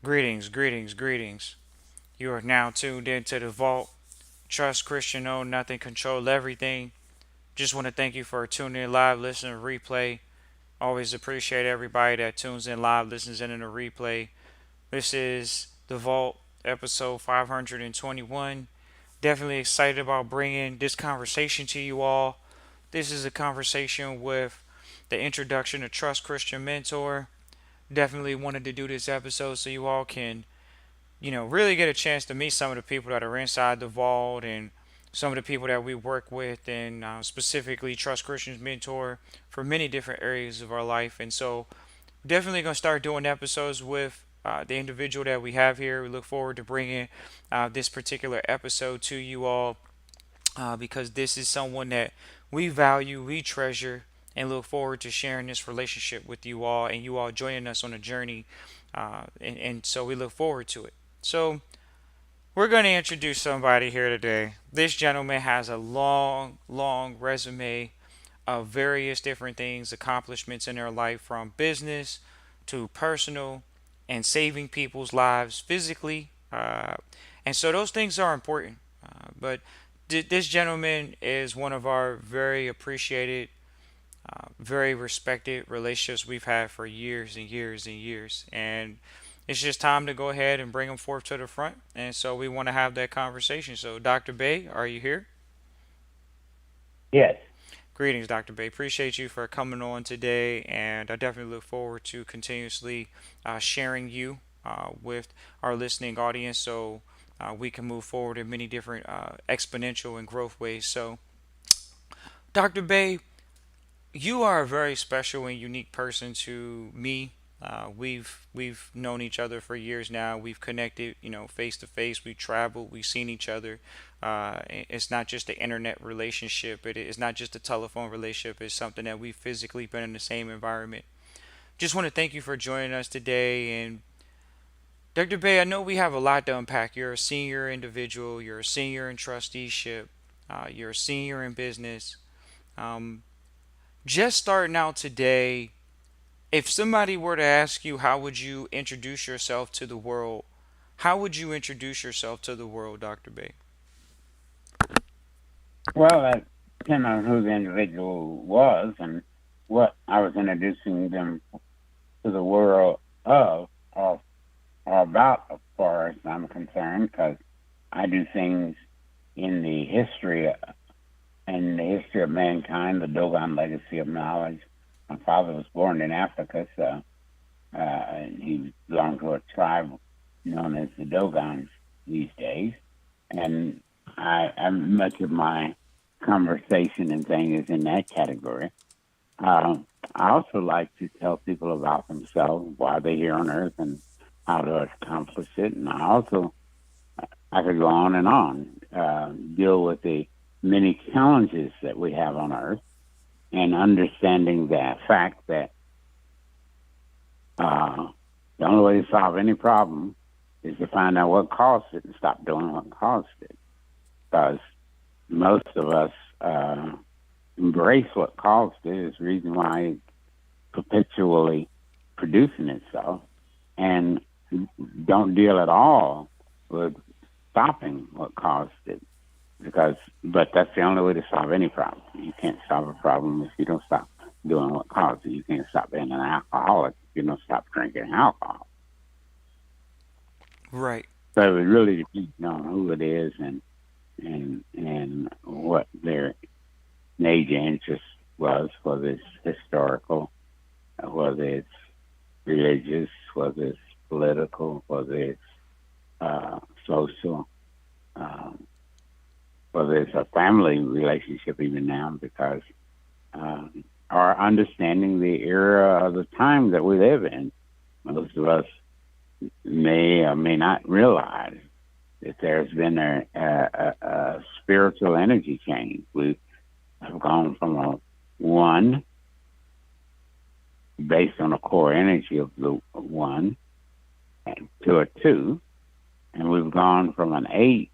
Greetings, greetings, greetings. You are now tuned into the vault. Trust Christian, own nothing, control everything. Just want to thank you for tuning in live, listening, replay. Always appreciate everybody that tunes in live, listens in the replay. This is the vault, episode 521. Definitely excited about bringing this conversation to you all. This is a conversation with the introduction to Trust Christian Mentor. Definitely wanted to do this episode so you all can really get a chance to meet some of the people that are inside the vault and some of the people that we work with, and specifically Trust Christian's mentor for many different areas of our life. And so, definitely going to start doing episodes with the individual that we have here. We look forward to bringing this particular episode to you all because this is someone that we value, we treasure, and look forward to sharing this relationship with you all and you all joining us on a journey. And so we look forward to it. So, we're going to introduce somebody here today. This gentleman has a long, long resume of various different things, accomplishments in their life, from business to personal and saving people's lives physically. And so those things are important. But this gentleman is one of our very appreciated, very respected relationships we've had for years and years and years. And it's just time to go ahead and bring him forth to the front. And so we want to have that conversation. So, Dr. Bay, are you here? Yes. Greetings, Dr. Bay. Appreciate you for coming on today. And I definitely look forward to continuously sharing you with our listening audience so we can move forward in many different exponential and growth ways. So, Dr. Bay, you are a very special and unique person to me. We've known each other for years now. We've connected, face to face. We traveled. We've seen each other. It's not just the internet relationship. It's not just a telephone relationship. It's something that we've physically been in the same environment. Just want to thank you for joining us today. And Dr. Bay, I know we have a lot to unpack. You're a senior individual. You're a senior in trusteeship. You're a senior in business. Um, just starting out today, if somebody were to ask you how would you introduce yourself to the world, how would you introduce yourself to the world, Dr. Bay? Well, that depends on who the individual was and what I was introducing them to the world of or about, as far as I'm concerned, because I do things in the history of mankind, the Dogon legacy of knowledge. My father was born in Africa, so he belonged to a tribe known as the Dogons these days, and much of my conversation and thing is in that category. Uh, I also like to tell people about themselves, why they're here on Earth, and how to accomplish it. And I could go on and on, deal with the many challenges that we have on Earth, and understanding the fact that uh, the only way to solve any problem is to find out what caused it and stop doing what caused it. Because most of us embrace what caused it is the reason why it's perpetually producing itself, and don't deal at all with stopping what caused it. But that's the only way to solve any problem. You can't solve a problem if you don't stop doing what caused it. You can't stop being an alcoholic if you don't stop drinking alcohol. Right. So it really depends on who it is and what their major interest was, whether it's historical, whether it's religious, whether it's political, whether it's social, um, whether it's a family relationship even now, because our understanding the era of the time that we live in, most of us may or may not realize that there's been a spiritual energy change. We have gone from a one based on the core energy of the one to a two, and we've gone from an eight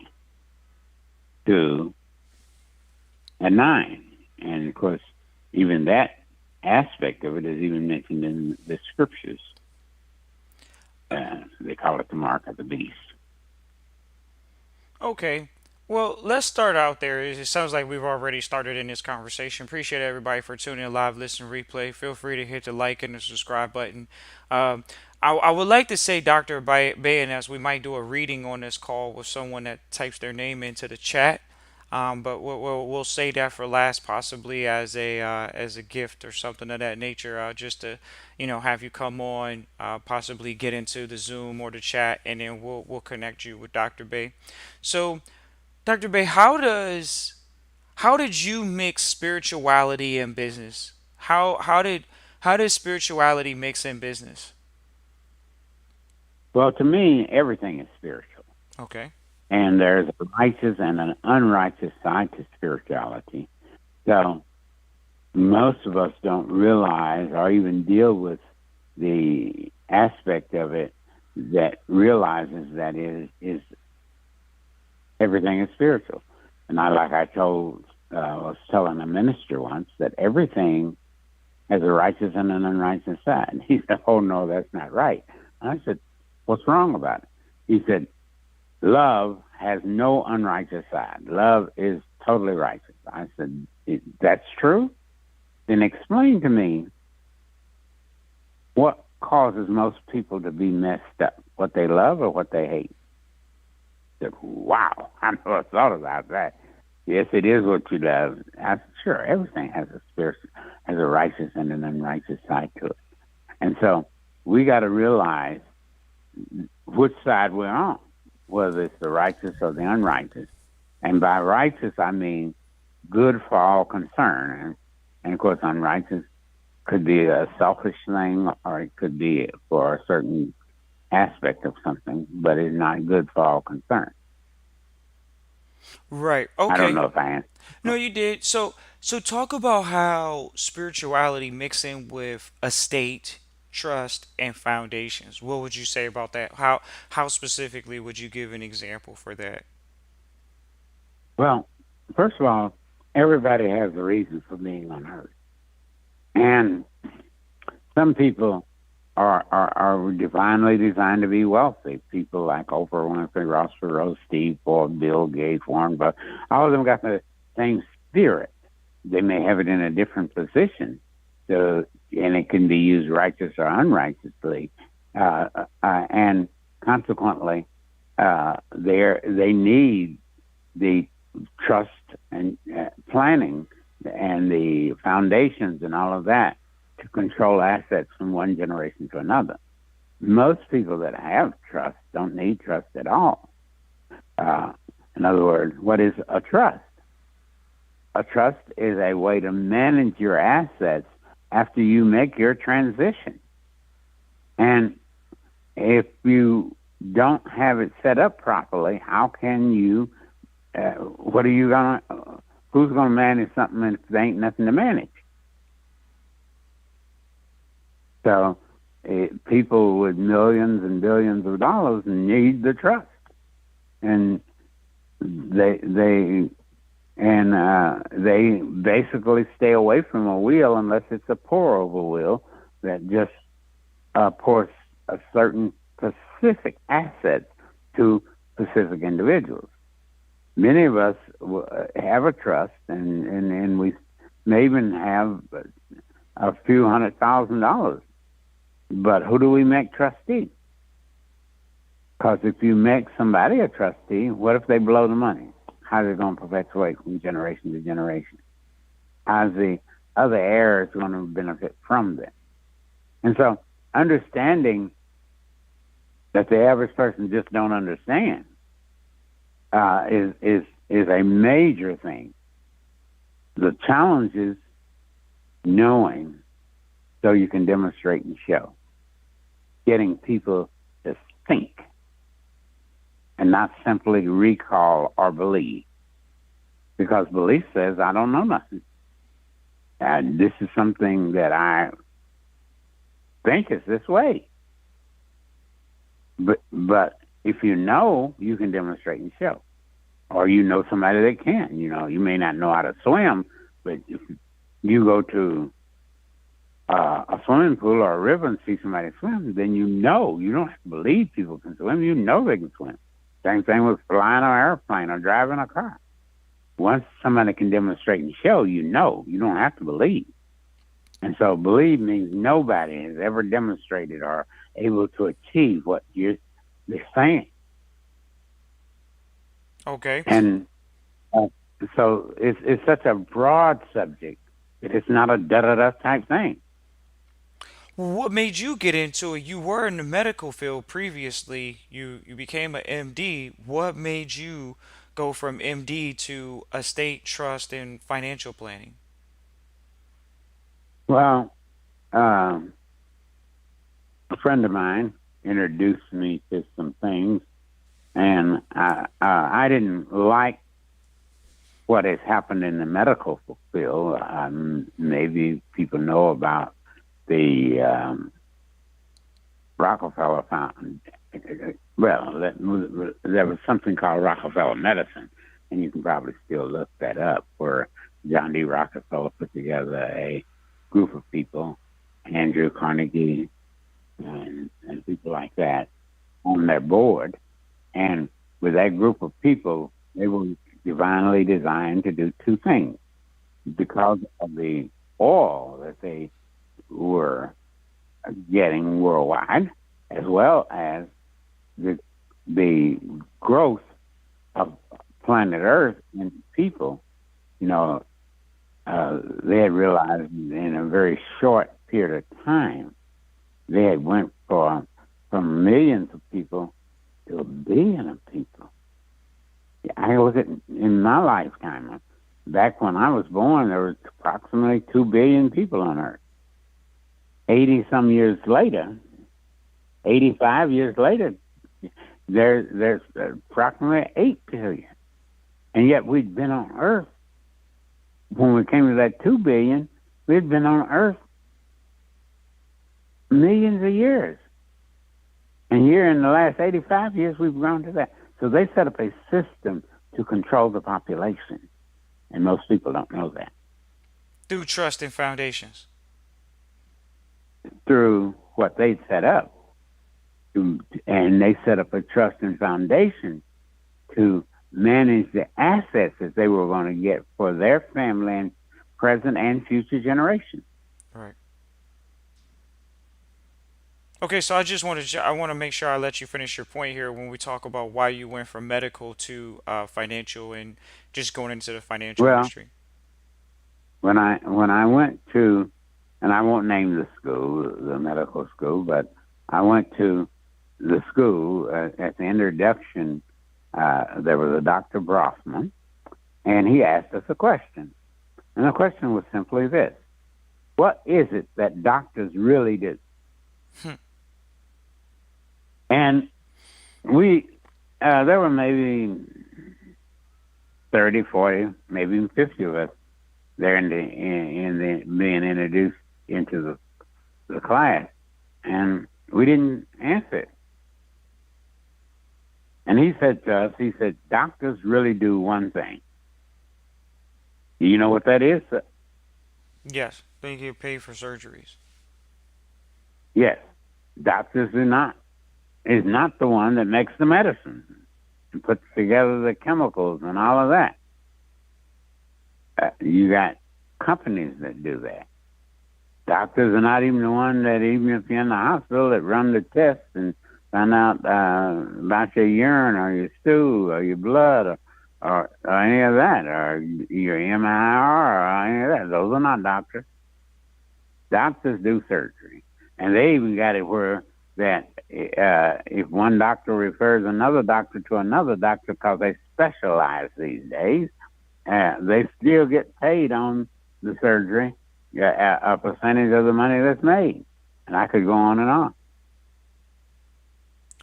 to a nine. And of course, even that aspect of it is even mentioned in the scriptures. The call it the mark of the beast. Okay. Well, let's start out there. It sounds like we've already started in this conversation. Appreciate everybody for tuning in live, listen, replay. Feel free to hit the like and the subscribe button. Um, I would like to say, Dr. Bayonet, we might do a reading on this call with someone that types their name into the chat. But we'll save that for last, possibly as a gift or something of that nature, just to have you come on, possibly get into the Zoom or the chat, and then we'll connect you with Dr. Bay. So, Dr. Bay, how did you mix spirituality and business? How did spirituality mix in business? Well, to me, everything is spiritual. Okay. And there's a righteous and an unrighteous side to spirituality. So most of us don't realize or even deal with the aspect of it that realizes that is everything is spiritual. And I was telling a minister once that everything has a righteous and an unrighteous side. And he said, "Oh no, that's not right." And I said, "What's wrong about it?" He said, "Love has no unrighteous side. Love is totally righteous." I said, "That's true? Then explain to me what causes most people to be messed up, what they love or what they hate." I said, "Wow, I never thought about that." "Yes, it is what you love." I said, "Sure, everything has a spiritual, has a righteous and an unrighteous side to it." And so we got to realize which side we're on, whether it's the righteous or the unrighteous. And by righteous, I mean good for all concerned. And of course, unrighteous could be a selfish thing or it could be for a certain aspect of something, but it's not good for all concerned. Right. I don't Okay. know if I answered. No, you did. So talk about how spirituality mix in with estate, trust, and foundations. What would you say about that? How specifically would you give an example for that? Well, first of all, everybody has a reason for being on earth. And some people are divinely designed to be wealthy. People like Oprah Winfrey, Ross Perot, Steve Forbes, Bill Gates, Warren Buffett, all of them got the same spirit. They may have it in a different position, so and it can be used righteous or unrighteously, and consequently, they need the trust and planning and the foundations and all of that to control assets from one generation to another. Most people that have trust don't need trust at all. Uh, in other words, what is a trust? A trust is a way to manage your assets after you make your transition. And if you don't have it set up properly, how can you, what are you going to, who's going to manage something if there ain't nothing to manage? So people with millions and billions of dollars need the trust. And they basically stay away from a will unless it's a pour over will that just pours a certain specific assets to specific individuals. Many of us have a trust, and we may even have a few $100,000. But who do we make trustee? Because if you make somebody a trustee, what if they blow the money? How's it going to perpetuate from generation to generation? How's the other heirs going to benefit from that? And so understanding that the average person just don't understand is a major thing. The challenge is knowing so you can demonstrate and show. Getting people to think and not simply recall or believe. Because belief says, I don't know nothing. And this is something that I think is this way. But if you know, you can demonstrate and show. Or you know somebody that can. You know, you may not know how to swim, but if you go to a swimming pool or a river and see somebody swim, then you know. You don't have to believe people can swim. You know they can swim. Same thing with flying an airplane or driving a car. Once somebody can demonstrate and show, you know. You don't have to believe. And so believe means nobody has ever demonstrated or able to achieve what they're saying. Okay. And uh, so it's such a broad subject that it's not a da da da type thing. What made you get into it? You were in the medical field previously. You became an MD. What made you go from MD to estate trust and financial planning? Well, um, a friend of mine introduced me to some things, and I didn't like what has happened in the medical field. Maybe people know about the Rockefeller Fountain. Well, there was something called Rockefeller Medicine, and you can probably still look that up, where John D. Rockefeller put together a group of people, Andrew Carnegie and people like that, on their board. And with that group of people, they were divinely designed to do two things. Because of the oil that they were getting worldwide, as well as the the growth of planet Earth and people, you know, they had realized in a very short period of time they had went from millions of people to a billion of people. I look at in my lifetime. Back when I was born, there was approximately 2 billion people on Earth. 80 some years later, 85 years later, there's approximately 8 billion, and yet we'd been on Earth when we came to that 2 billion. We'd been on Earth millions of years, and here in the last 85 years, we've grown to that. So they set up a system to control the population, and most people don't know that. Through trust and foundations. Through what they set up, and they set up a trust and foundation to manage the assets that they were going to get for their family and present and future generations. Right. Okay, so I want to make sure I let you finish your point here when we talk about why you went from medical to financial and just going into the financial Well, industry. when I went to, and I won't name the school, the medical school, but I went to the school at the introduction. There was a Dr. Brofman, and he asked us a question. And the question was simply this: what is it that doctors really do? Hmm. And there were maybe 30, 40, maybe even 50 of us there in the being introduced into the class, and we didn't answer it. And he said to us, he said, doctors really do one thing. Do you know what that is? Yes, they get paid for surgeries. Yes, doctors is not the one that makes the medicine and puts together the chemicals and all of that. You got companies that do that. Doctors are not even the one that, even if you're in the hospital, that run the tests and find out about your urine or your stool or your blood or any of that, or your MIR or any of that. Those are not doctors. Doctors do surgery. And they even got it where that if one doctor refers another doctor to another doctor because they specialize these days, they still get paid on the surgery, a percentage of the money that's made. And I could go on and on.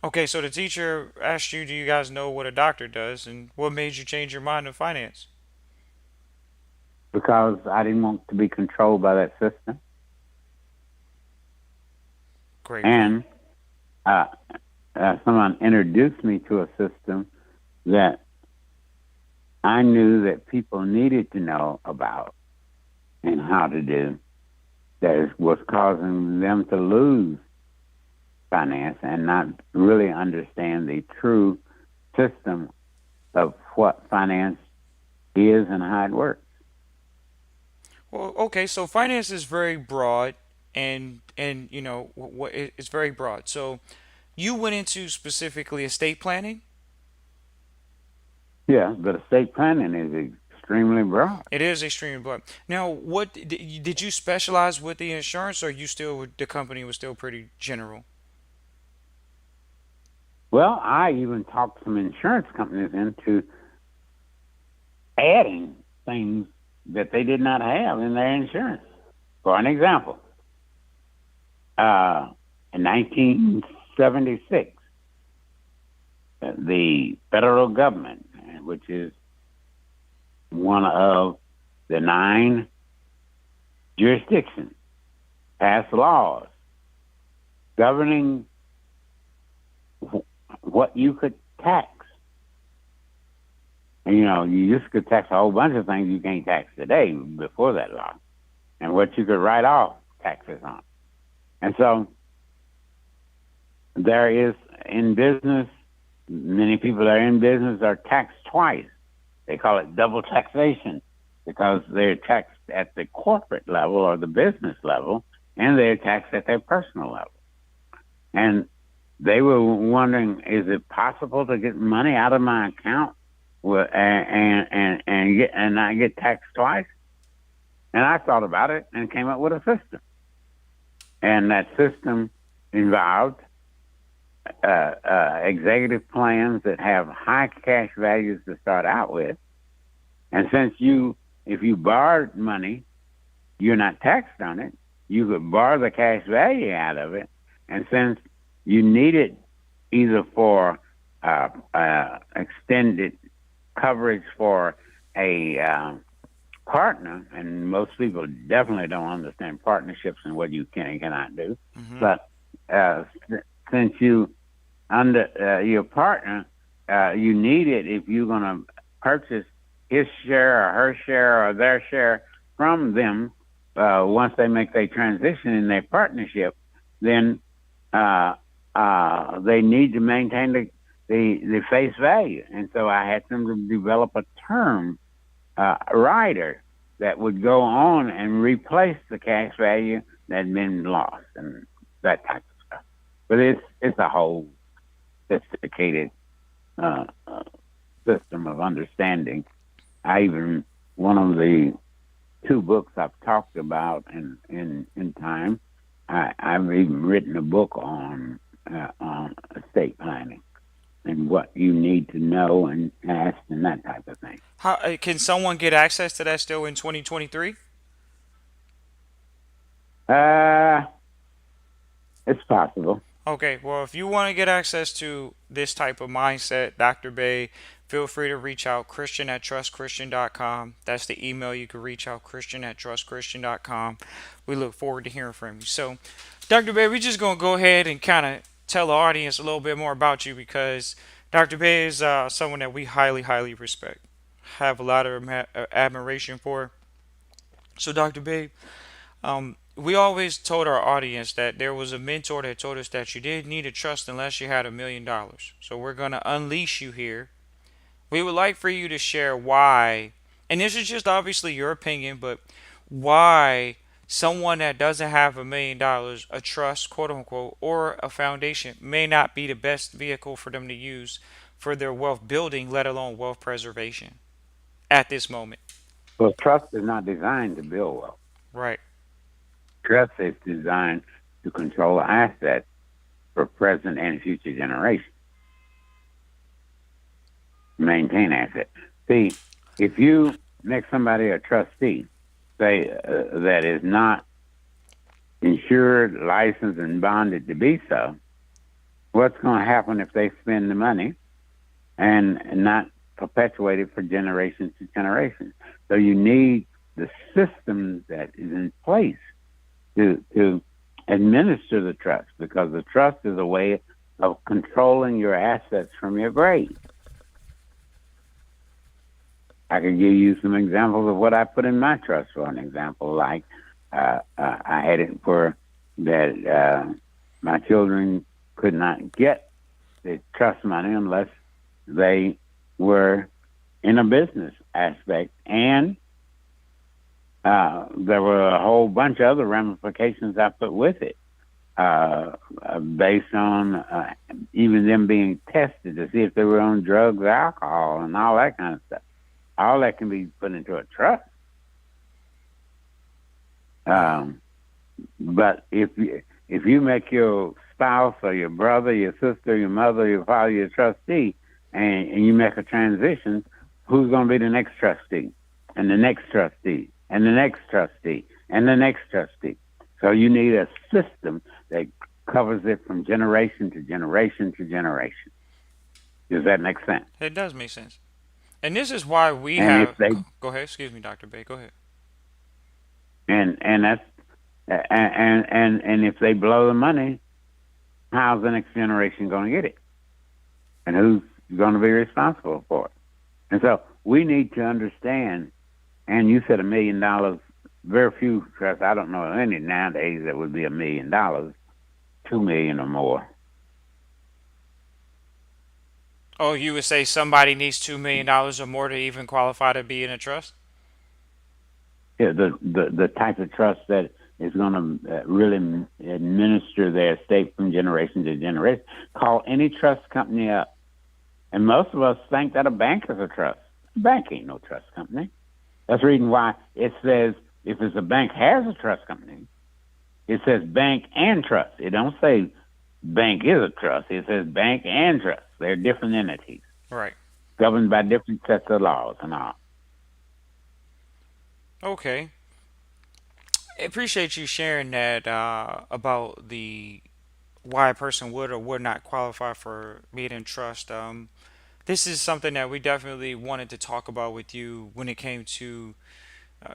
Okay, so the teacher asked you, "Do you guys know what a doctor does?" And what made you change your mind in finance? Because I didn't want to be controlled by that system. Great point. And uh, someone introduced me to a system that I knew that people needed to know about and how to do. was causing them to lose finance and not really understand the true system of what finance is and how it works. Well, okay, so finance is very broad, and what it's very broad. So you went into specifically estate planning. Yeah, but estate planning is extremely broad. It is extremely broad. Now, what did you specialize with the insurance, or you still the company was still pretty general? Well, I even talked some insurance companies into adding things that they did not have in their insurance. For an example, in 1976, the federal government, which is one of the nine jurisdictions, passed laws governing what you could tax. And, you just could tax a whole bunch of things you can't tax today before that law, and what you could write off taxes on. And so there is in business, many people that are in business are taxed twice. They call it double taxation because they're taxed at the corporate level or the business level, and they're taxed at their personal level. And they were wondering, is it possible to get money out of my account and not get taxed twice? And I thought about it and came up with a system. And that system involved executive plans that have high cash values to start out with. And if you borrowed money, you're not taxed on it. You could borrow the cash value out of it. And since you need it either for extended coverage for a partner, and most people definitely don't understand partnerships and what you can and cannot do. Mm-hmm. But since you under your partner, you need it if you're going to purchase his share or her share or their share from them once they make their transition in their partnership, then they need to maintain the face value. And so I had them to develop a term rider that would go on and replace the cash value that had been lost and that type of stuff. But it's a whole sophisticated system of understanding. One of the two books I've talked about in time, I've even written a book on estate planning and what you need to know and ask and that type of thing. How can someone get access to that still in 2023? Uh, it's possible. Okay, well, if you want to get access to this type of mindset, Dr. Bay, feel free to reach out, Christian at trustchristian.com. That's the email you can reach out, Christian at trustchristian.com. We look forward to hearing from you. So, Dr. Bay, we're just going to go ahead and kind of tell the audience a little bit more about you because Dr. Bay is someone that we highly, highly respect, have a lot of admiration for. So, Dr. Bay, we always told our audience that there was a mentor that told us that you didn't need a trust unless you had $1 million. So we're going to unleash you here. We would like for you to share why, and this is just obviously your opinion, but why someone that doesn't have $1 million, a trust, quote unquote, or a foundation may not be the best vehicle for them to use for their wealth building, let alone wealth preservation at this moment. Well, trust is not designed to build wealth. Right. Trust is designed to control assets for present and future generations. Maintain assets. See, if you make somebody a trustee, say that is not insured, licensed, and bonded to be so, what's going to happen if they spend the money and not perpetuate it for generations to generations? So you need the system that is in place to administer the trust, because the trust is a way of controlling your assets from your grave. I could give you some examples of what I put in my trust, for an example, like I had it for that my children could not get the trust money unless they were in a business aspect, and there were a whole bunch of other ramifications I put with it, based on even them being tested to see if they were on drugs or alcohol and all that kind of stuff. All that can be put into a trust. Wow. Um, but if you make your spouse or your brother, your sister, your mother, your father your trustee, and you make a transition, who's going to be the next trustee, and the next trustee, and the next trustee, and the next trustee? So you need a system that covers it from generation to generation to generation. Does that make sense? It does make sense. And this is why we And if have. they Go ahead. Excuse me, Dr. Bay. Go ahead. and that's and if they blow the money, how's the next generation going to get it? And who's going to be responsible for it? And so we need to understand. And you said $1 million. Very few trusts. I don't know of any nowadays that would be $1 million, 2 million or more. Oh, you would say somebody needs $2 million or more to even qualify to be in a trust? Yeah, the type of trust that is going to really administer their estate from generation to generation. Call any trust company up, and most of us think that a bank is a trust. A bank ain't no trust company. That's the reason why it says if it's a bank has a trust company, it says bank and trust. It don't say bank is a trust. It says bank and trust. They're different entities Right. governed by different sets of laws and all. Okay. I appreciate you sharing that about the why a person would or would not qualify for being in trust. This is something that we definitely wanted to talk about with you when it came to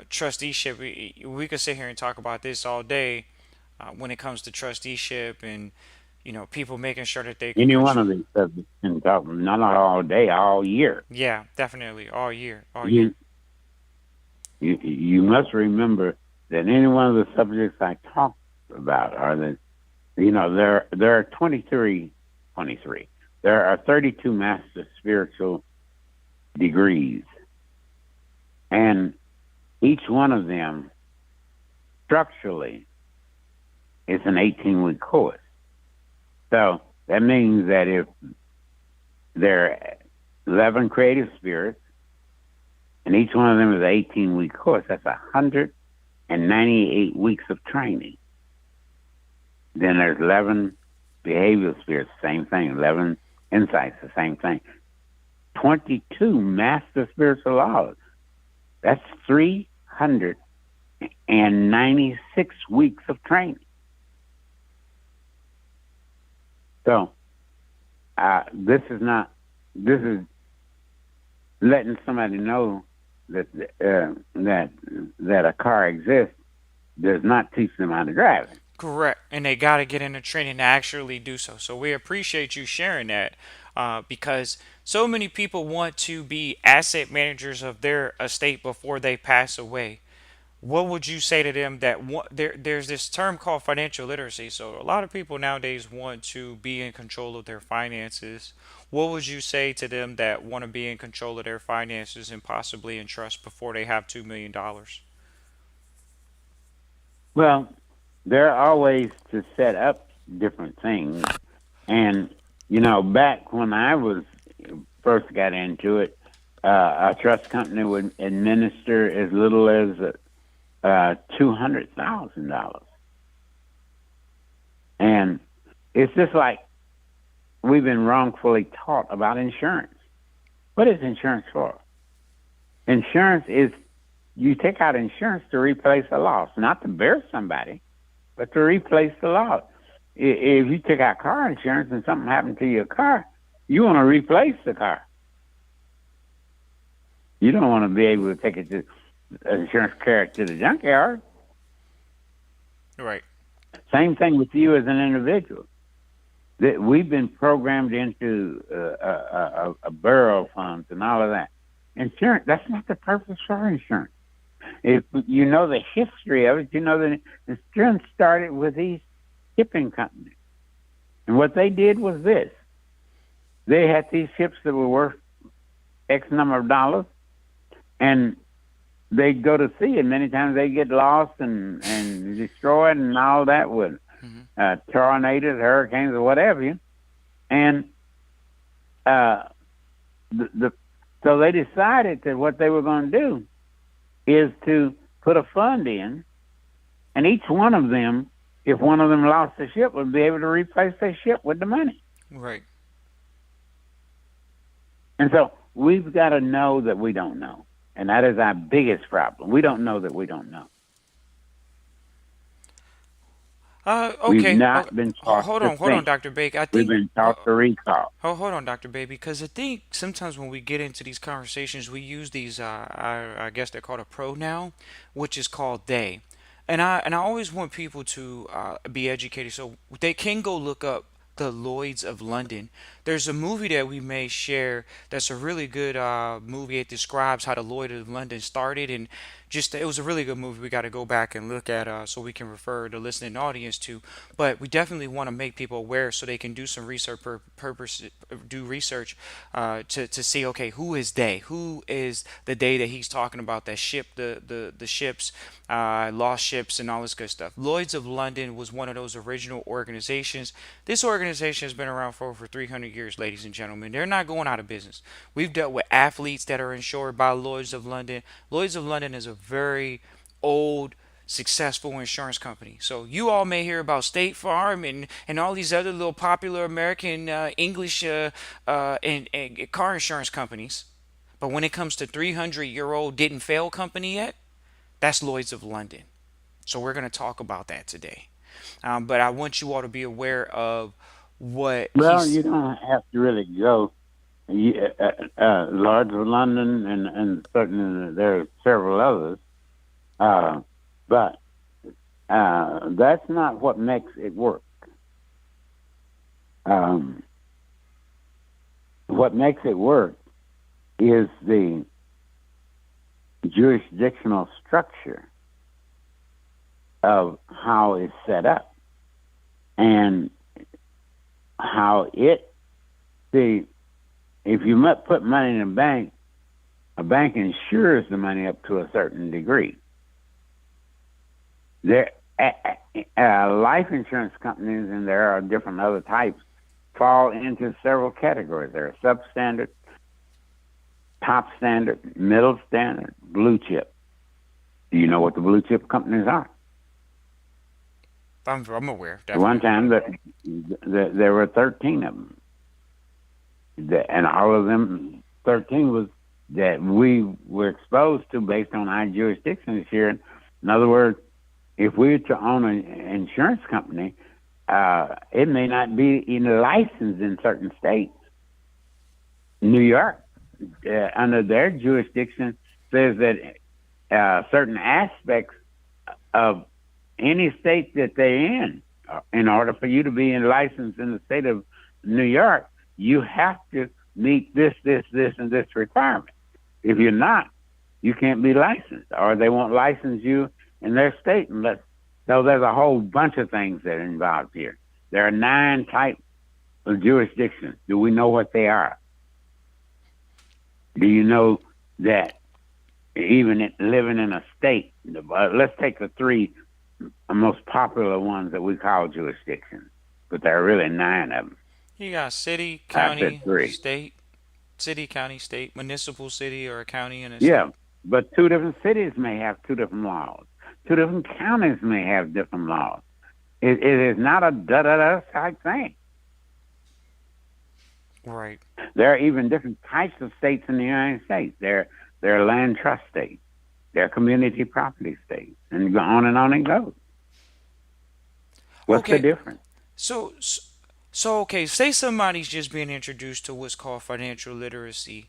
trusteeship. We could sit here and talk about this all day when it comes to trusteeship and people making sure that they can Any one control. of these subjects can talk, not all day, all year. Yeah, definitely all year, all year. You you must remember that any one of the subjects I talked about are the there are 23. There are 32 master spiritual degrees, and each one of them structurally is an 18-week course. So that means that if there are 11 creative spirits and each one of them is an 18-week course, that's 198 weeks of training. Then there's 11 behavioral spirits, same thing. 11 insights, the same thing. 22 master spiritual laws. That's 396 weeks of training. So this is not. This is letting somebody know that that a car exists does not teach them how to drive it. Correct. And they got to get into training to actually do so. So we appreciate you sharing that because so many people want to be asset managers of their estate before they pass away. What would you say to them that there's this term called financial literacy? So a lot of people nowadays want to be in control of their finances. What would you say to them that want to be in control of their finances and possibly in trust before they have $2 million? Well, there are ways to set up different things, and back when I was first got into it, a trust company would administer as little as $200,000, and it's just like we've been wrongfully taught about insurance. What is insurance for? Insurance is you take out insurance to replace a loss, not to bury somebody, but to replace the loss. If you take out car insurance and something happened to your car, you want to replace the car. You don't want to be able to take it to insurance carrier to the junkyard. Right. Same thing with you as an individual. That we've been programmed into a borough funds and all of that. Insurance, that's not the purpose for insurance. If you know the history of it, you know that the insurance started with these shipping companies. And what they did was this: they had these ships that were worth X number of dollars, and they'd go to sea, and many times they get lost and destroyed and all that with Hmm. tornadoes, hurricanes, or whatever. And uh, the so they decided that what they were going to do is to put a fund in, and each one of them, if one of them lost the ship, would be able to replace their ship with the money. Right. And so we've got to know that we don't know. And that is our biggest problem. We don't know that we don't know. We've Okay. Okay. not been taught to Hold on, think. Dr. Bake. I We've think. been taught to recall. Hold on, Dr. Bay, because I think sometimes when we get into these conversations, we use these, I guess they're called a pronoun, which is called they. And I always want people to be educated, so they can go look up the Lloyds of London. There's a movie that we may share that's a really good movie. It describes how the Lloyd of London started, and just it was a really good movie. We got to go back and look at so we can refer the listening audience to. But we definitely want to make people aware so they can do some research purpose, do research to see, okay, who is they? Who is the they that he's talking about that ship the ships, lost ships and all this good stuff. Lloyds of London was one of those original organizations. This organization has been around for over 300 years, ladies and gentlemen. They're not going out of business. We've dealt with athletes that are insured by Lloyds of London. Lloyds of London is a very old, successful insurance company. So you all may hear about State Farm and all these other little popular American English and car insurance companies. But when it comes to 300-year-old didn't fail company yet, that's Lloyd's of London. So we're going to talk about that today. But I want you all to be aware of what Well, he's. you don't have to really go. Lords of London, and certainly there are several others. Uh, but that's not what makes it work. Um, what makes it work is the jurisdictional structure of how it's set up and how it see if you put money in a bank insures the money up to a certain degree. There, life insurance companies, and there are different other types, fall into several categories. There are substandard, top standard, middle standard, blue chip. Do you know what the blue chip companies are? I'm aware, At one definitely. time, there were 13 of them, and all of them 13 was that we were exposed to based on our jurisdictions here. In other words, if we were to own an insurance company, it may not be even licensed in certain states. New York, under their jurisdiction, says that certain aspects of any state that they're in order for you to be in license in the state of New York, you have to meet this, and this requirement. If you're not, you can't be licensed, or they won't license you in their state unless. So there's a whole bunch of things that are involved here. There are 9 types of jurisdictions. Do we know what they are? Do you know that even living in a state, let's take the 3 most popular ones that we call jurisdictions, but there are really 9 of them. You got city, I said county, 3. state, city, county, state, municipal city, or a county and a Yeah, state. but 2 different cities may have 2 different laws. 2 different counties may have different laws. It is not a da da da type thing. Right. There are even different types of states in the United States. There are land trust states. There are community property states, and go on it goes. What's the Okay. difference? So, so okay. Say somebody's just being introduced to what's called financial literacy.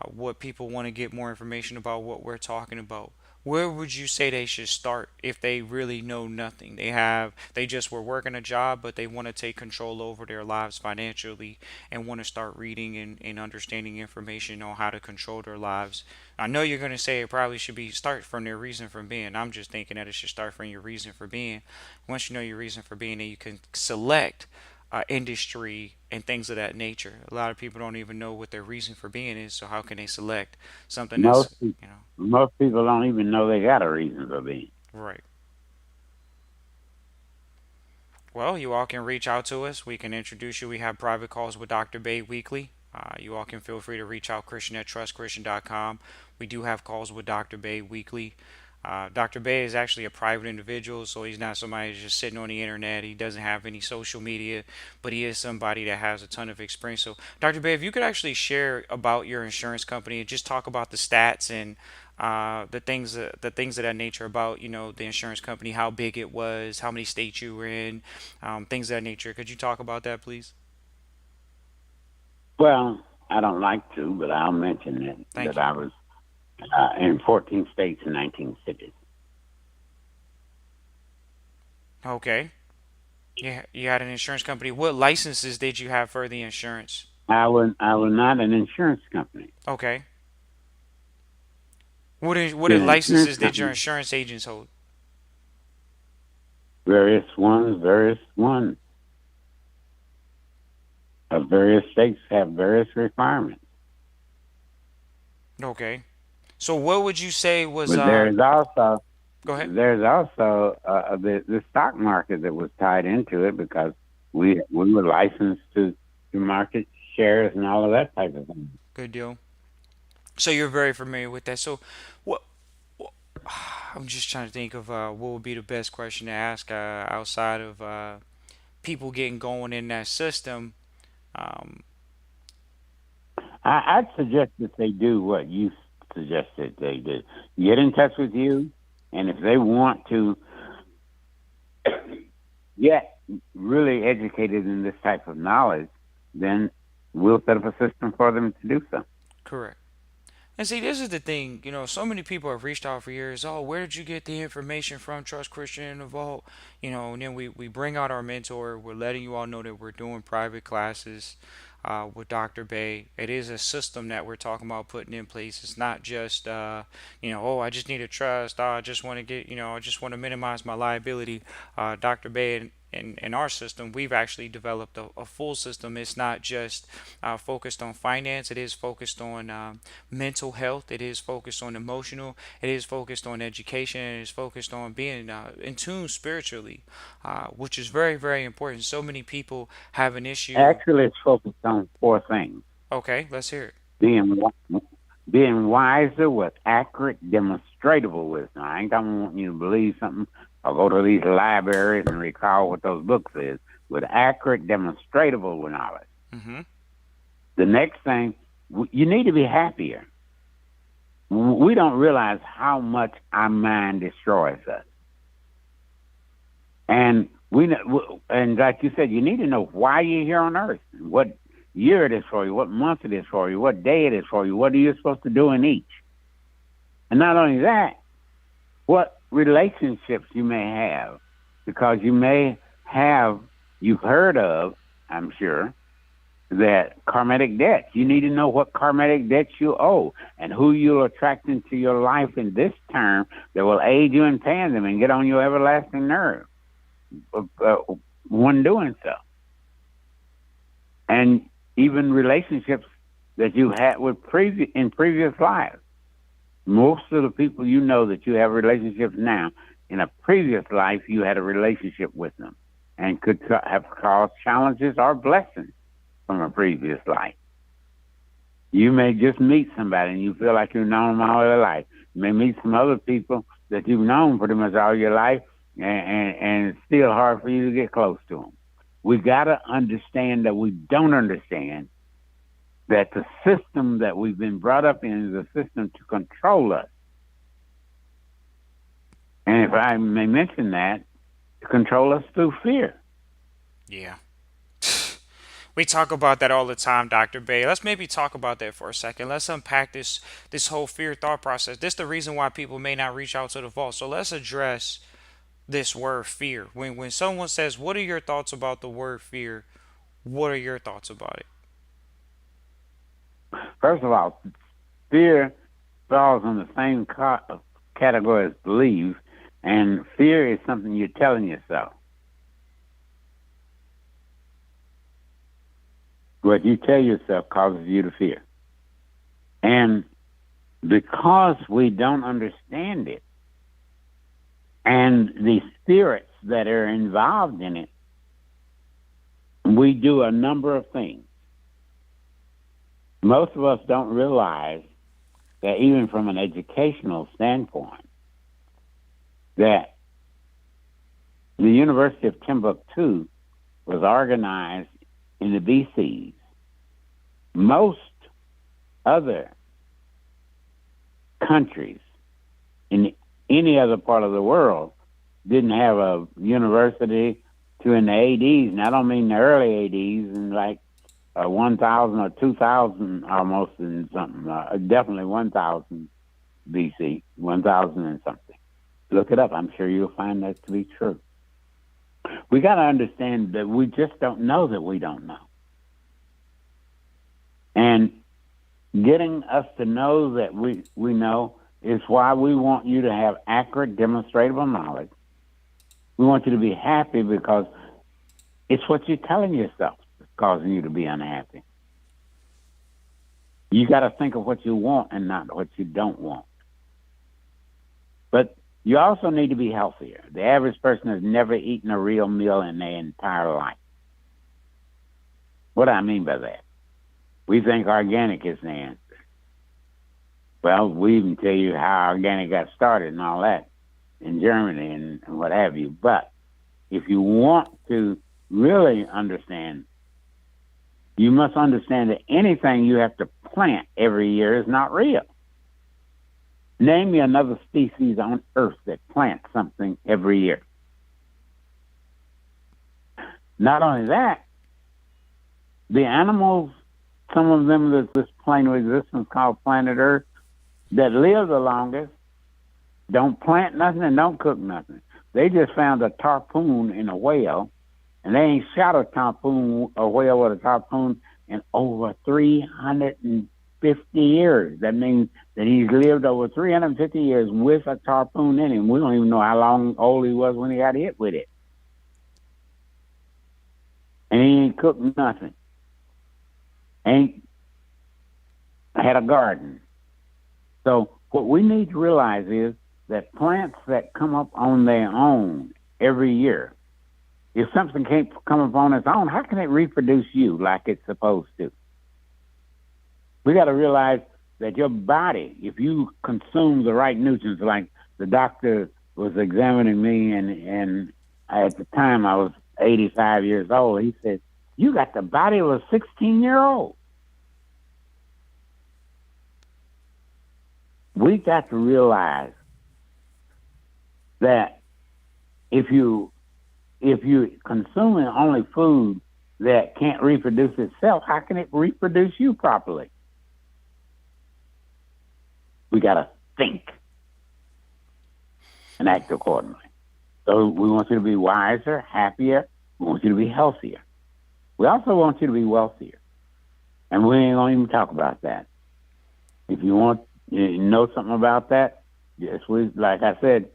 What people want to get more information about what we're talking about. where would you say they should start if they really know nothing? They just were working a job, but they want to take control over their lives financially and want to start reading and understanding information on how to control their lives. I know you're going to say it probably should be start from their reason for being. I'm just thinking that it should start from your reason for being. Once you know your reason for being, then you can select industry and things of that nature. A lot of people don't even know what their reason for being is, so how can they select something Most that's, pe- you know, most people don't even know they got a reason for being. right? Well, you all can reach out to us. We can introduce you. We have private calls with Dr. Bay weekly. You all can feel free to reach out, Christian at trustchristian.com. We do have calls with Dr. Bay weekly. Dr. Bay is actually a private individual, so he's not somebody who's just sitting on the internet. He doesn't have any social media, but he is somebody that has a ton of experience. So, Dr. Bay, if you could actually share about your insurance company and just talk about the stats and the things of that nature about the insurance company, how big it was, how many states you were in, things of that nature. Could you talk about that, please? Well, I don't like to, but I'll mention that Thank you. I was in 14 states and 19 cities. Okay. Yeah, you had an insurance company. What licenses did you have for the insurance? I was not an insurance company. Okay. What The insurance licenses did your company, insurance agents hold? various ones of various states have various requirements. Okay. So what would you say was But go ahead. there's also the stock market that was tied into it because we were licensed to market shares and all of that type of thing. Good deal. So you're very familiar with that. So what I'm just trying to think of what would be the best question to ask outside of people getting going in that system. Um, I'd suggest that they do what you suggested they do. Get in touch with you, and if they want to get really educated in this type of knowledge, then we'll set up a system for them to do so. correct. And see, this is the thing, so many people have reached out for years. Oh, where did you get the information from? Trust Christian in the Vault. And then we bring out our mentor. We're letting you all know that we're doing private classes with Dr. Bay. It is a system that we're talking about putting in place. It's not just, oh, I just need a trust. Oh, I just want to I just want to minimize my liability. Dr. Bay in our system, we've actually developed a full system. It's not just focused on finance. It is focused on mental health. It is focused on emotional. It is focused on education. It is focused on being in tune spiritually, which is very, very important. So many people have an issue. Actually, it's focused on four things: Okay, let's hear it. being being wiser with accurate, demonstrable wisdom. I ain't gonna want you to believe something or go to these libraries and recall what those books is. With accurate, demonstrable knowledge. Mm-hmm. The next thing, you need to be happier. We don't realize how much our mind destroys us. And and like you said, you need to know why you're here on Earth, what year it is for you, what month it is for you, what day it is for you, what are you supposed to do in each. And not only that, what relationships you may have, because you've heard of, I'm sure, that karmatic debts. You need to know what karmatic debts you owe and who you'll attract into your life in this term that will aid you in paying them and get on your everlasting nerve uh, when doing so. And even relationships that you had with in previous lives. Most of the people you know that you have relationships now, in a previous life, you had a relationship with them and could have caused challenges or blessings from a previous life. You may just meet somebody and you feel like you've known them all your life. You may meet some other people that you've known pretty much all your life, and it's still hard for you to get close to them. We got to understand that we don't understand that the system that we've been brought up in is a system to control us. And if I may mention that, to control us through fear. Yeah. We talk about that all the time, Dr. Bay. Let's maybe talk about that for a second. Let's unpack this whole fear thought process. This is the reason why people may not reach out to the vault. So let's address this word fear. When someone says, "What are your thoughts about the word fear?" What are your thoughts about it? First of all, fear falls in the same category as believe, and fear is something you're telling yourself. What you tell yourself causes you to fear. And because we don't understand it and the spirits that are involved in it, we do a number of things. Most of us don't realize that even from an educational standpoint, that the University of Timbuktu was organized in the BCs. Most other countries in any other part of the world didn't have a university to in the 80s, and I don't mean the early 80s, and like 1000 or 2000 almost in something, definitely 1000 BC, 1000 and something. Look it up. I'm sure you'll find that to be true. We got to understand that we just don't know that we don't know. And getting us to know that we know is why we want you to have accurate, demonstrable knowledge. We want you to be happy because it's what you're telling yourself that's causing you to be unhappy. You got to think of what you want and not what you don't want. But you also need to be healthier. The average person has never eaten a real meal in their entire life. What do I mean by that? We think organic is the answer. Well, we even tell you how organic got started and all that in Germany and what have you. But if you want to really understand, you must understand that anything you have to plant every year is not real. Name me another species on Earth that plants something every year. Not only that, the animals, some of them that this plane of existence called planet Earth, that live the longest, don't plant nothing and don't cook nothing. They just found a tarpon in a whale, and they ain't shot a whale with a tarpon in over 350 years. That means that he's lived over 350 years with a tarpon in him. We don't even know how long old he was when he got hit with it. And he ain't cooked nothing. Ain't had a garden. So what we need to realize is that plants that come up on their own every year, if something can't come up on its own, how can it reproduce you like it's supposed to? We got to realize that your body, if you consume the right nutrients, like the doctor was examining me, and at the time I was 85 years old, he said, "You got the body of a 16-year-old." We got to realize that if you consuming only food that can't reproduce itself, how can it reproduce you properly? We got to think and act accordingly. So we want you to be wiser, happier. We want you to be healthier. We also want you to be wealthier. And we ain't going to even talk about that. If you want you know something about that, yes, like I said,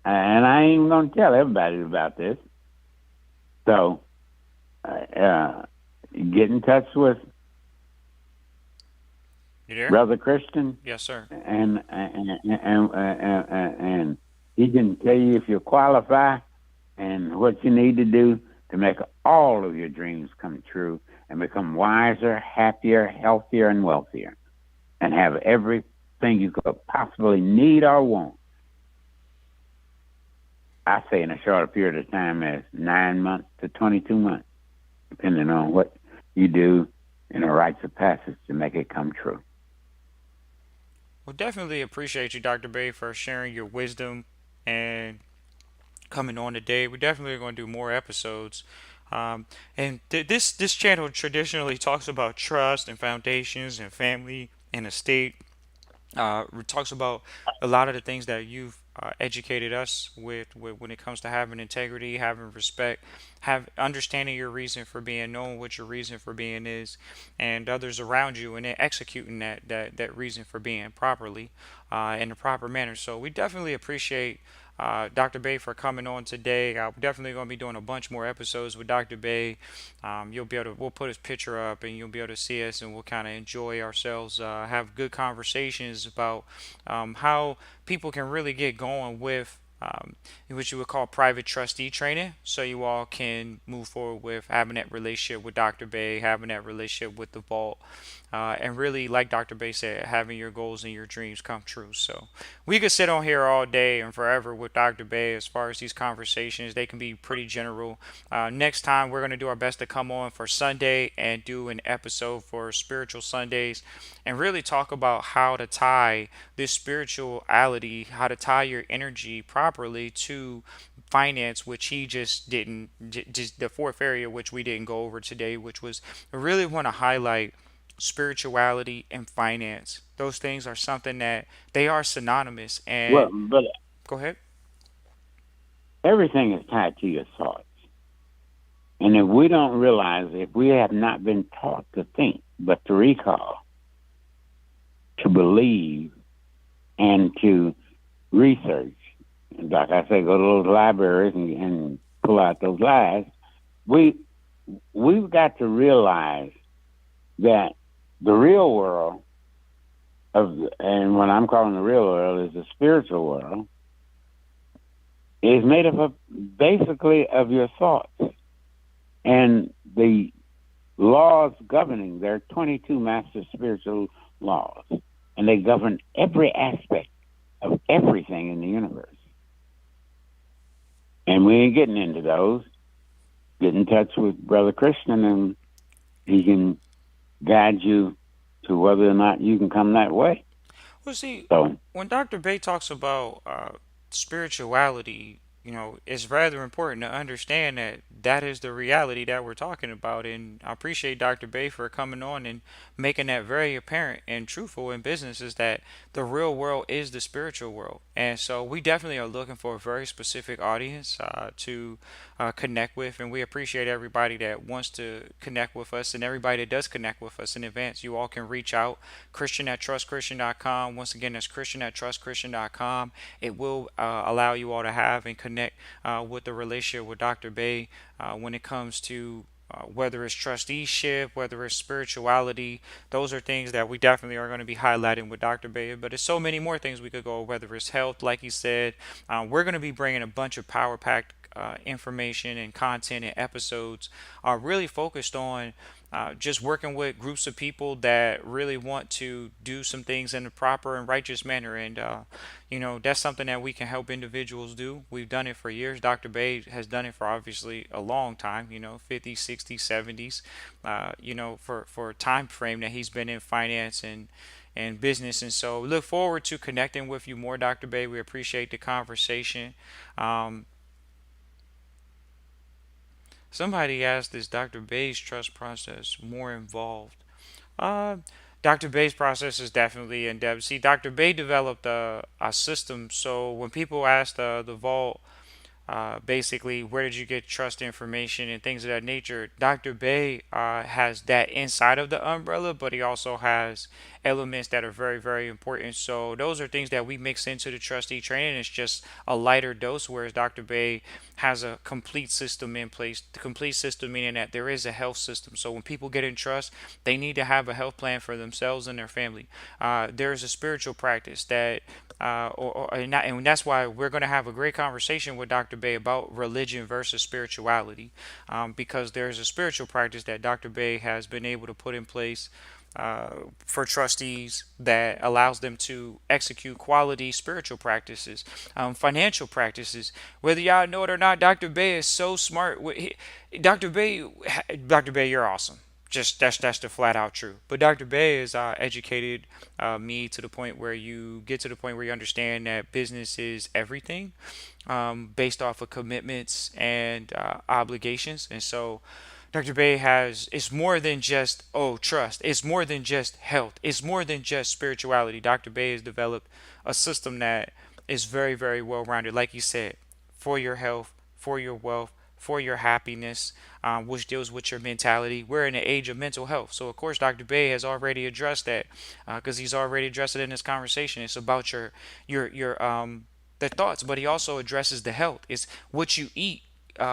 and I ain't even going to tell everybody about this. So get in touch with You there? Brother Christian, Yes, sir. and he can tell you if you qualify and what you need to do to make all of your dreams come true and become wiser, happier, healthier, and wealthier, and have everything you could possibly need or want. I say in a shorter period of time as 9 months to 22 months, depending on what you do in a rites of passage to make it come true. Well, definitely appreciate you, Dr. Bay, for sharing your wisdom and coming on today. We're definitely going to do more episodes. Um, and this channel traditionally talks about trust and foundations and family and estate. Talks about a lot of the things that you've educated us with when it comes to having integrity, having respect, have understanding your reason for being, knowing what your reason for being is, and others around you, and then executing that reason for being properly, in the proper manner. So we definitely appreciate Dr. Bay for coming on today. I'm definitely going to be doing a bunch more episodes with Dr. Bay. You'll be able to, we'll put his picture up and you'll be able to see us and we'll kind of enjoy ourselves, have good conversations about how people can really get going with what you would call private trustee training. So you all can move forward with having that relationship with Dr. Bay, having that relationship with the vault, and really, like Dr. Bay said, having your goals and your dreams come true. So we could sit on here all day and forever with Dr. Bay as far as these conversations. They can be pretty general. Next time, we're going to do our best to come on for Sunday and do an episode for Spiritual Sundays and really talk about how to tie this spirituality, how to tie your energy properly to finance, which he just didn't, just the fourth area, which we didn't go over today, which was I really want to highlight spirituality and finance. Those things are something that they are synonymous. Well, And but go ahead. everything is tied to your thoughts. And if we don't realize, if we have not been taught to think, but to recall, to believe, and to research, and like I say, go to those libraries and pull out those lies, we we've got to realize that the real world and what I'm calling the real world is the spiritual world, is made up of basically of your thoughts and the laws governing. There are 22 master spiritual laws, and they govern every aspect of everything in the universe. And we ain't getting into those. Get in touch with Brother Christian, and he can guide you to whether or not you can come that way. Well, see, So, when Dr. Bay talks about spirituality, it's rather important to understand that that is the reality that we're talking about. And I appreciate Dr. Bay for coming on and making that very apparent and truthful in business is that the real world is the spiritual world. And so we definitely are looking for a very specific audience to connect with. And we appreciate everybody that wants to connect with us and everybody that does connect with us in advance. You all can reach out, Christian at trustchristian.com. Once again, that's Christian at trustchristian.com. It will allow you all to have and connect with the relationship with Dr. Bay when it comes to whether it's trusteeship, whether it's spirituality. Those are things that we definitely are going to be highlighting with Dr. Bay. But there's so many more things we could go, whether it's health, like he said. We're going to be bringing a bunch of power packed information and content and episodes really focused on just working with groups of people that really want to do some things in a proper and righteous manner. And, that's something that we can help individuals do. We've done it for years. Dr. Bay has done it for obviously a long time, 50s, 60s, 70s, for a time frame that he's been in finance and business. And so we look forward to connecting with you more, Dr. Bay. We appreciate the conversation. Um, Somebody asked, is Dr. Bay's trust process more involved? Uh, Dr. Bay's process is definitely in depth. See, Dr. Bay developed a system. So when people asked the vault, basically, where did you get trust information and things of that nature? Dr. Bay has that inside of the umbrella, but he also has elements that are very, very important. So those are things that we mix into the trustee training. It's just a lighter dose, whereas Dr. Bay has a complete system in place. The complete system meaning that there is a health system. So when people get in trust, they need to have a health plan for themselves and their family. There's a spiritual practice that and that's why we're going to have a great conversation with Dr. Bay about religion versus spirituality, because there's a spiritual practice that Dr. Bay has been able to put in place for trustees that allows them to execute quality spiritual practices, financial practices. Whether y'all know it or not, Dr. Bay is so smart. Dr. Bay, Dr. Bay, you're awesome. Just that's the flat out truth. But Dr. Bay has educated me to the point where you get to the point where you understand that business is everything, based off of commitments and obligations. And so Dr. Bay has, it's more than just, oh, trust. It's more than just health. It's more than just spirituality. Dr. Bay has developed a system that is very, very well rounded, like you said, for your health, for your wealth, for your happiness, which deals with your mentality. We're in an age of mental health. So, of course, Dr. Bay has already addressed that, because he's already addressed it in this conversation. It's about your the thoughts, but he also addresses the health. It's what you eat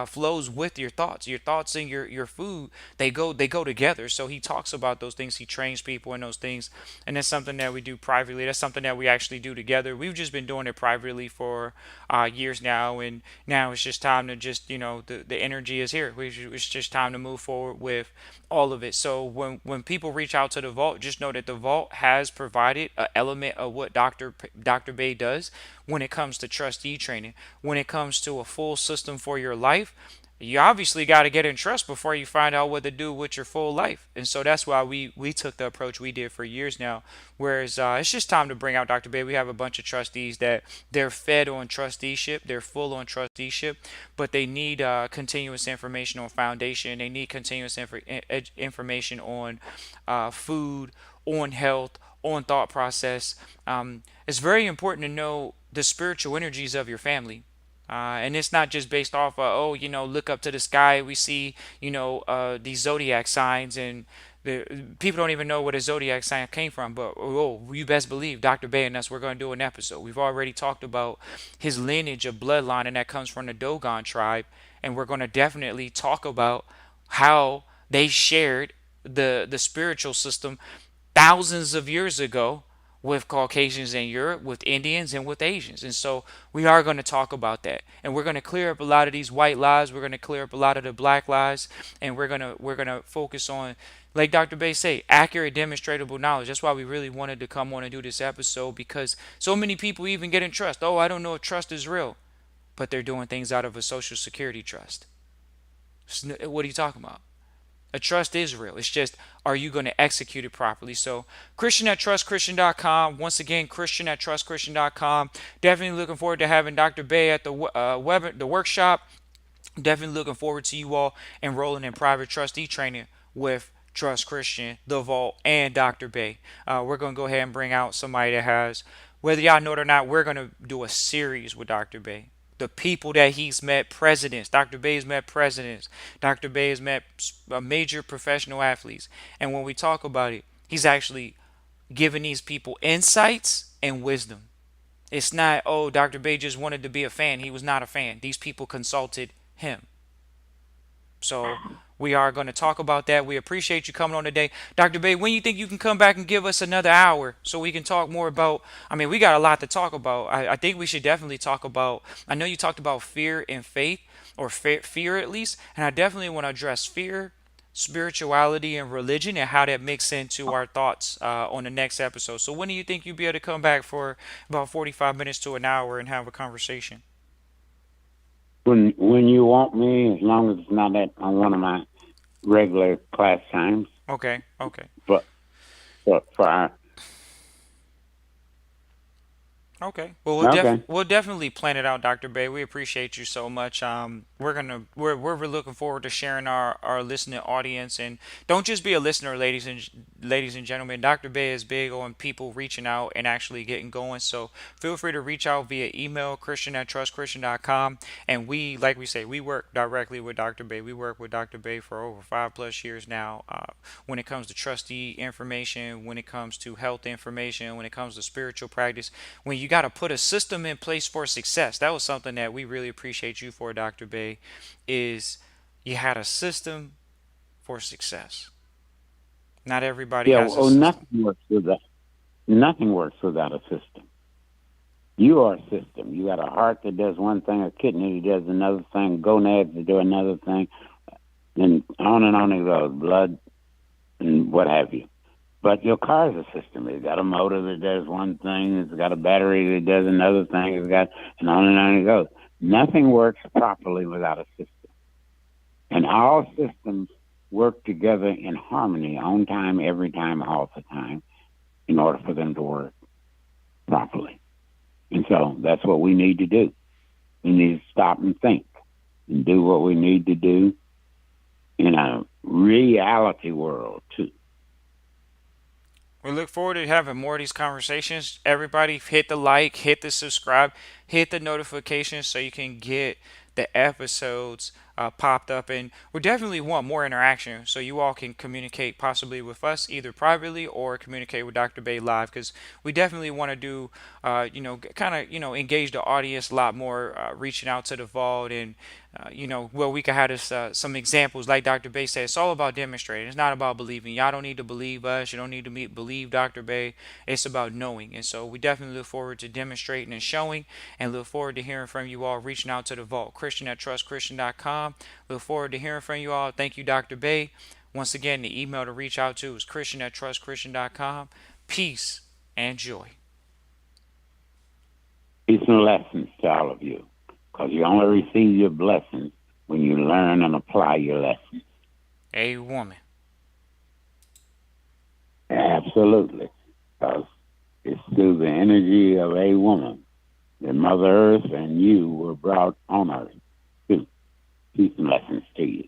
flows with your thoughts. Your thoughts and your food, they go together. So he talks about those things. He trains people in those things, and that's something that we do privately. That's something that we actually do together. We've just been doing it privately for years now, and now it's just time to just the energy is here. It's just time to move forward with all of it. So when people reach out to the vault, just know that the vault has provided an element of what Dr. Bay does when it comes to trustee training, when it comes to a full system for your life. You obviously got to get in trust before you find out what to do with your full life. And so that's why we took the approach we did for years now. Whereas it's just time to bring out Dr. Bay. We have a bunch of trustees that they're fed on trusteeship, they're full on trusteeship, but they need continuous information on foundation. They need continuous information on food, on health, on thought process. It's very important to know the spiritual energies of your family. And it's not just based off of, oh, look up to the sky. We see, these zodiac signs, and the people don't even know where the zodiac sign came from. But oh, you best believe Dr. Bay and us, we're going to do an episode. We've already talked about his lineage of bloodline, and that comes from the Dogon tribe. And we're going to definitely talk about how they shared the spiritual system thousands of years ago with Caucasians in Europe, with Indians, and with Asians. And so we are going to talk about that. And we're going to clear up a lot of these white lies. We're going to clear up a lot of the black lies. And we're going to focus on, like Dr. Bay say, accurate demonstratable knowledge. That's why we really wanted to come on and do this episode, because so many people even get in trust. Oh, I don't know if trust is real, but they're doing things out of a social security trust. What are you talking about? A trust is real. It's just, are you going to execute it properly? So, Christian at trustchristian.com. Once again, Christian at trustchristian.com. Definitely looking forward to having Dr. Bay at the workshop. Definitely looking forward to you all enrolling in private trustee training with Trust Christian, The Vault, and Dr. Bay. We're going to go ahead and bring out somebody that has, whether y'all know it or not, we're going to do a series with Dr. Bay. The people that he's met, presidents. Dr. Bay has met presidents. Dr. Bay has met major professional athletes. And when we talk about it, he's actually giving these people insights and wisdom. It's not, oh, Dr. Bay just wanted to be a fan. He was not a fan. These people consulted him. So we are going to talk about that. We appreciate you coming on today. Dr. Bay, when you think you can come back and give us another hour so we can talk more about, I mean, we got a lot to talk about. I think we should definitely talk about, I know you talked about fear and faith, or fear at least, and I definitely want to address fear, spirituality, and religion, and how that mix into our thoughts on the next episode. So when do you think you'll be able to come back for about 45 minutes to an hour and have a conversation? When you want me, as long as it's not at on one of my regular class times. Okay, okay. But for Okay. Well, okay. we'll definitely plan it out, Dr. Bay. We appreciate you so much. We're looking forward to sharing our listening audience, and don't just be a listener, ladies and gentlemen. Dr. Bay is big on people reaching out and actually getting going. So feel free to reach out via email, Christian at trustchristian.com. And we, like we say, we work directly with Dr. Bay. We work with Dr. Bay for over 5+ years now. When it comes to trustee information, when it comes to health information, when it comes to spiritual practice, when you got to put a system in place for success. That was something that we really appreciate you for, Dr. Bay, is you had a system for success. Not everybody Yeah. has a Well, system. nothing works without a system. You are a system. You got a heart that does one thing, a kidney that does another thing, gonads that do another thing, and on it goes, blood and what have you. But your car is a system. It's got a motor that does one thing. It's got a battery that does another thing. It's got, and on it goes. Nothing works properly without a system. And all systems work together in harmony on time, every time, all the time, in order for them to work properly. And so that's what we need to do. We need to stop and think and do what we need to do in a reality world, too. We look forward to having more of these conversations. Everybody, hit the like, hit the subscribe, hit the notifications so you can get the episodes popped up. And we definitely want more interaction so you all can communicate possibly with us either privately or communicate with Dr. Bay live because we definitely want to do, kind of, engage the audience a lot more, reaching out to the vault and well, we could have this, some examples, like Dr. Bay said. It's all about demonstrating. It's not about believing. Y'all don't need to believe us. You don't need to believe Dr. Bay. It's about knowing. And so we definitely look forward to demonstrating and showing, and look forward to hearing from you all, reaching out to the vault. Christian at trustchristian.com. Look forward to hearing from you all. Thank you, Dr. Bay. Once again, the email to reach out to is Christian at trustchristian.com. Peace and joy. Peace and lessons to all of you, because you only receive your blessings when you learn and apply your lessons. A woman. Absolutely, because it's through the energy of a woman that Mother Earth and you were brought on earth. Peace and lessons to you.